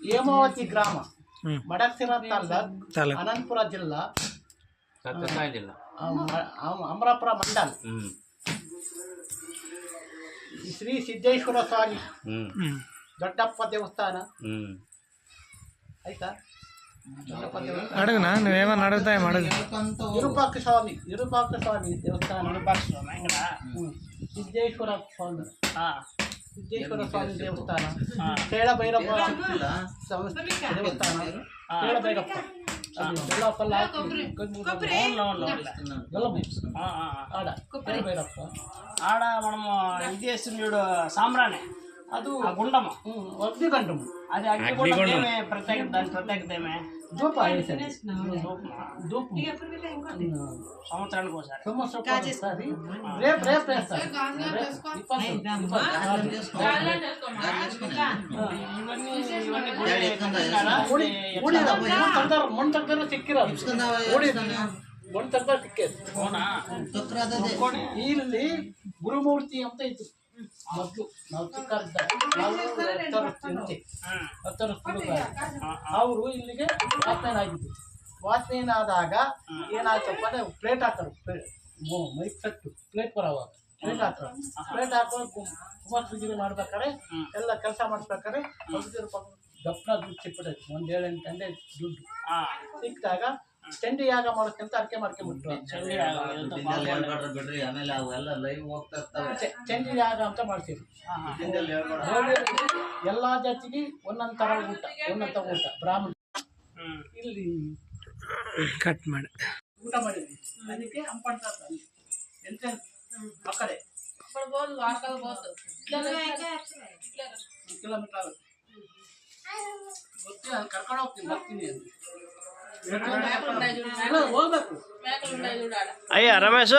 ಹೇಮಾವತಿ ಗ್ರಾಮ, ಮಡಕ್ಸಿರ ತಾಲೂಕ್, ಅನಂತಪುರ ಜಿಲ್ಲಾ, ಅಮರಾಪುರ ಮಂಡಲ. ಶ್ರೀ ಸಿದ್ದೇಶ್ವರ ಸ್ವಾಮಿ ದೊಡ್ಡಪ್ಪ ದೇವಸ್ಥಾನ ಆಯ್ತಾ. ವಿರೂಪಾಕ್ಷ ಸ್ವಾಮಿ ದೇವಸ್ಥಾನ, ಸಿದ್ದೇಶ್ವರ ಸ್ವಾಮಿ ದೇವಸ್ಥಾನ, ಕೇಳ ಭೈರಪ್ಪ ದೇವಸ್ಥಾನ, ಕೇಳ ಭೈರಪ್ಪ ఆడ మనము విదేశీయుడు సామ్రాణి ಅದು ಗುಂಡಮ್ಮ అగ్నిగండము. అది అగ్నిగుండమే ప్రత్యేకత, దాని ప్రత్యేకత ఏమే ధూప సంవత్సరానికి ఒకసారి రేపు మొన్న దగ్గర సిక్కిరాదు, మొన్న దగ్గర ಸಿಕ್ಕೇದು. ಇಲ್ಲಿ ಗುರುಮೂರ್ತಿ ಅಂತ ಇತ್ತು ಮೊದಲು. ನಾವು ಚಿಕ್ಕರಿದ್ದಾಗ, ಅವರು ಇಲ್ಲಿಗೆ ವಾಚ್ಮ್ಯಾನ್ ಆಗಿದ್ದು. ವಾಚ್ಮ್ಯಾನ್ ಆದಾಗ ಏನಾಯ್ತಪ್ಪ ಅಂದ್ರೆ ಪ್ಲೇಟ್ ಹಾಕೋರು, ಮೈಕ್ ಸೆಟ್ಟು ಪ್ಲೇಟ್ ಬರೋವಾಗ ಪ್ಲೇಟ್ ಹಾಕೋರು. ಪ್ಲೇಟ್ ಹಾಕೊಂಡು ಕುಮಾರಗಿರಿ ಮಾಡ್ಬೇಕಾದ್ರೆ, ಎಲ್ಲ ಕೆಲಸ ಮಾಡಿಸ್ಬೇಕಾದ್ರೆ ಗಪ್ನ ದುಡ್ಡು ಸಿಕ್ಬಿಟ್ಟೈತಿ. ಒಂದು 7-8 ಗಂಟೆ ದುಡ್ಡು ಸಿಕ್ಕಿದಾಗ ಚಂಡಿ ಯಾಗ ಮಾಡೋಕ್ಕಿಂತ ಅರ್ಕೆ ಮಾಡ್ಕೊಂಡ್ಬಿಟ್ರು. ಚಂಡಿ ಯಾಗ ಅಂತ ಮಾಡ್ತೀವಿ. ಎಲ್ಲಾ ಜಾತಿಗೆ ಒಂದೊಂದ್ ತರ ಊಟ ಬ್ರಾಹ್ಮಣ ಇಲ್ಲಿ ಕಟ್ ಮಾಡಿ ಊಟ ಮಾಡಿದ್ವಿ. ಅದಕ್ಕೆ ಹಂಪಂಟ ಎಂತ ಮಕ್ಕಳೇ ಕಿಲೋಮೀಟರ್ ಆಗುತ್ತೆ. ಗೊತ್ತಿಲ್ಲ, ಕರ್ಕೊಂಡು ಹೋಗ್ತೀನಿ, ಬರ್ತೀನಿ ಅಂತ ಹೋಗ್ಬೇಕು. ಅಯ್ಯ ರಮೇಶ್.